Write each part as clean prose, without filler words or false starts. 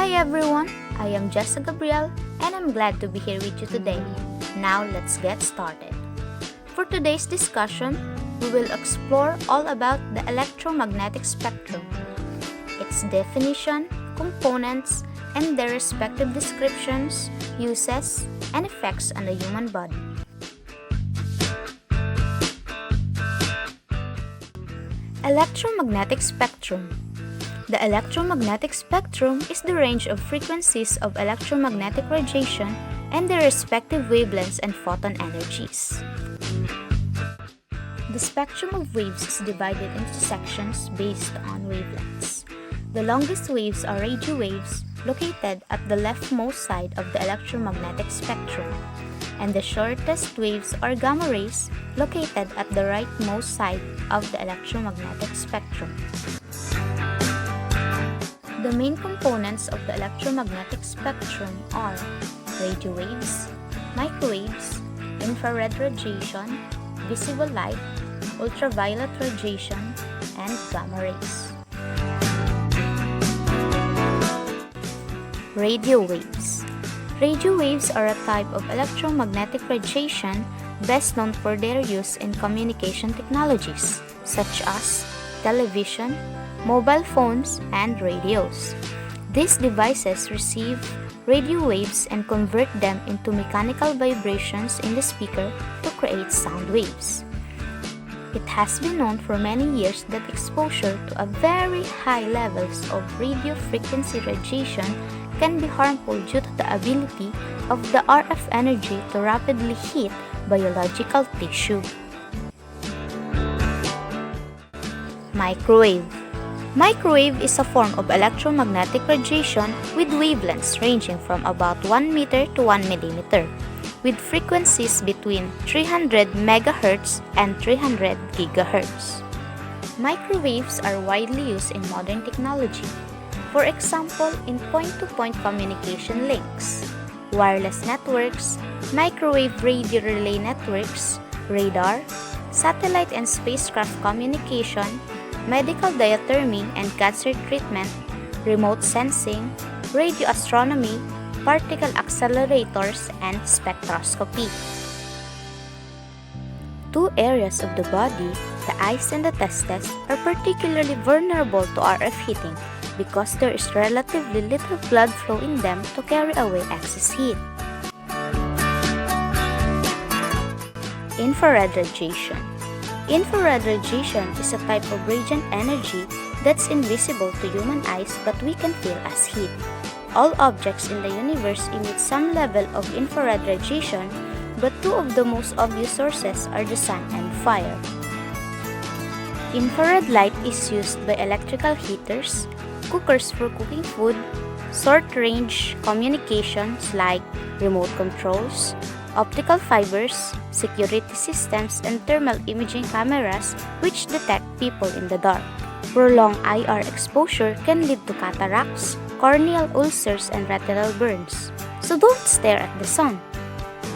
Hi everyone, I am Jessa Gabriel and I'm glad to be here with you today. Now let's get started. For today's discussion, we will explore all about the electromagnetic spectrum, its definition, components, and their respective descriptions, uses, and effects on the human body. Electromagnetic spectrum. The electromagnetic spectrum is the range of frequencies of electromagnetic radiation and their respective wavelengths and photon energies. The spectrum of waves is divided into sections based on wavelengths. The longest waves are radio waves, located at the leftmost side of the electromagnetic spectrum, and the shortest waves are gamma rays, located at the rightmost side of the electromagnetic spectrum. The main components of the electromagnetic spectrum are radio waves, microwaves, infrared radiation, visible light, ultraviolet radiation, and gamma rays. Radio waves. Radio waves are a type of electromagnetic radiation best known for their use in communication technologies, such as television, mobile phones, and radios. These devices receive radio waves and convert them into mechanical vibrations in the speaker to create sound waves. It has been known for many years that exposure to a very high levels of radio frequency radiation can be harmful due to the ability of the RF energy to rapidly heat biological tissue. Microwave. Microwave is a form of electromagnetic radiation with wavelengths ranging from about 1 meter to 1 millimeter, with frequencies between 300 MHz and 300 GHz. Microwaves are widely used in modern technology, for example in point-to-point communication links, wireless networks, microwave radio relay networks, radar, satellite and spacecraft communication, medical diathermy and cancer treatment, remote sensing, radio astronomy, particle accelerators, and spectroscopy. Two areas of the body, the eyes and the testes, are particularly vulnerable to RF heating because there is relatively little blood flow in them to carry away excess heat. Infrared radiation. Infrared radiation is a type of radiant energy that's invisible to human eyes but we can feel as heat. All objects in the universe emit some level of infrared radiation, but two of the most obvious sources are the sun and fire. Infrared light is used by electrical heaters, cookers for cooking food, short-range communications like remote controls, optical fibers, security systems, and thermal imaging cameras which detect people in the dark. Prolonged IR exposure can lead to cataracts, corneal ulcers, and retinal burns. So don't stare at the sun.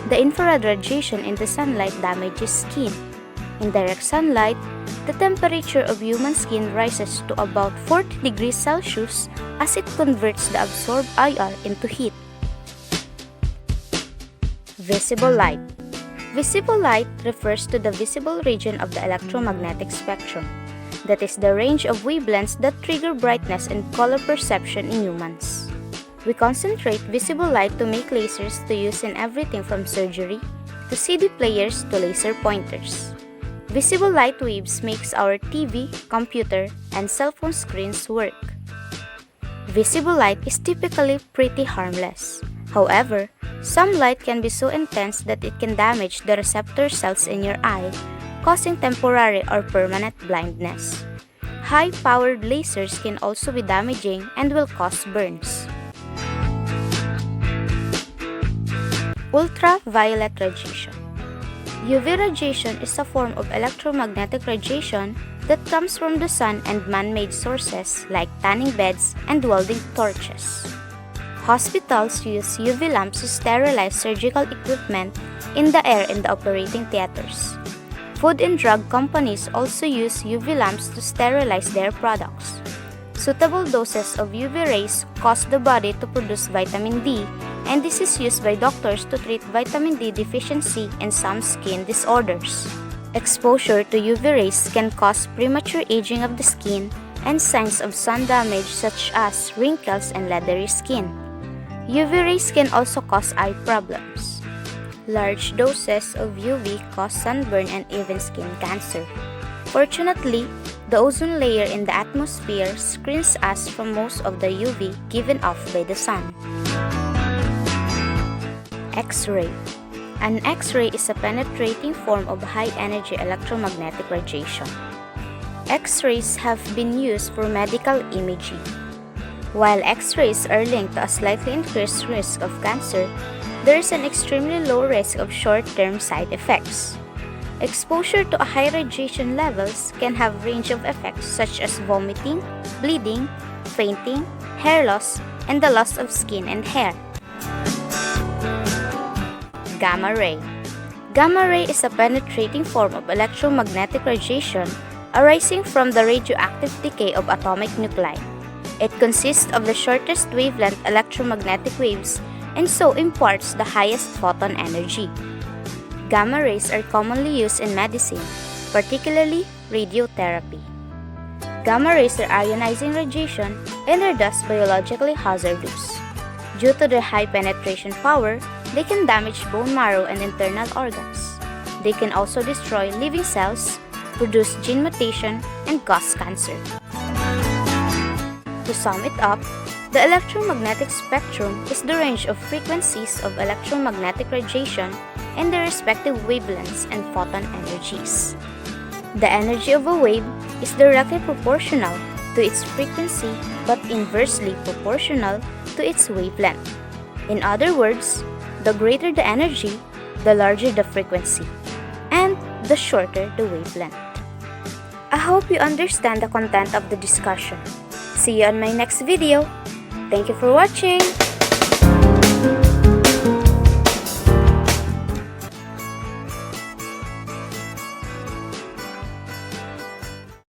The infrared radiation in the sunlight damages skin. In direct sunlight, the temperature of human skin rises to about 40 degrees Celsius as it converts the absorbed IR into heat. Visible light. Visible light refers to the visible region of the electromagnetic spectrum. That is the range of wavelengths that trigger brightness and color perception in humans. We concentrate visible light to make lasers to use in everything from surgery to CD players to laser pointers. Visible light waves makes our TV, computer, and cell phone screens work. Visible light is typically pretty harmless. However, some light can be so intense that it can damage the receptor cells in your eye, causing temporary or permanent blindness. High-powered lasers can also be damaging and will cause burns. Ultraviolet radiation. UV radiation is a form of electromagnetic radiation that comes from the sun and man-made sources like tanning beds and welding torches. Hospitals use UV lamps to sterilize surgical equipment in the air in the operating theaters. Food and drug companies also use UV lamps to sterilize their products. Suitable doses of UV rays cause the body to produce vitamin D, and this is used by doctors to treat vitamin D deficiency and some skin disorders. Exposure to UV rays can cause premature aging of the skin and signs of sun damage such as wrinkles and leathery skin. UV rays can also cause eye problems. Large doses of UV cause sunburn and even skin cancer. Fortunately, the ozone layer in the atmosphere screens us from most of the UV given off by the sun. X-ray. An X-ray is a penetrating form of high-energy electromagnetic radiation. X-rays have been used for medical imaging. While X-rays are linked to a slightly increased risk of cancer, there is an extremely low risk of short-term side effects. Exposure to high radiation levels can have a range of effects such as vomiting, bleeding, fainting, hair loss, and the loss of skin and hair. Gamma ray. Gamma ray is a penetrating form of electromagnetic radiation arising from the radioactive decay of atomic nuclei. It consists of the shortest wavelength electromagnetic waves and so imparts the highest photon energy. Gamma rays are commonly used in medicine, particularly radiotherapy. Gamma rays are ionizing radiation and are thus biologically hazardous. Due to their high penetration power, they can damage bone marrow and internal organs. They can also destroy living cells, produce gene mutation, and cause cancer. To sum it up, the electromagnetic spectrum is the range of frequencies of electromagnetic radiation and their respective wavelengths and photon energies. The energy of a wave is directly proportional to its frequency but inversely proportional to its wavelength. In other words, the greater the energy, the larger the frequency, and the shorter the wavelength. I hope you understand the content of the discussion. See you on my next video. Thank you for watching!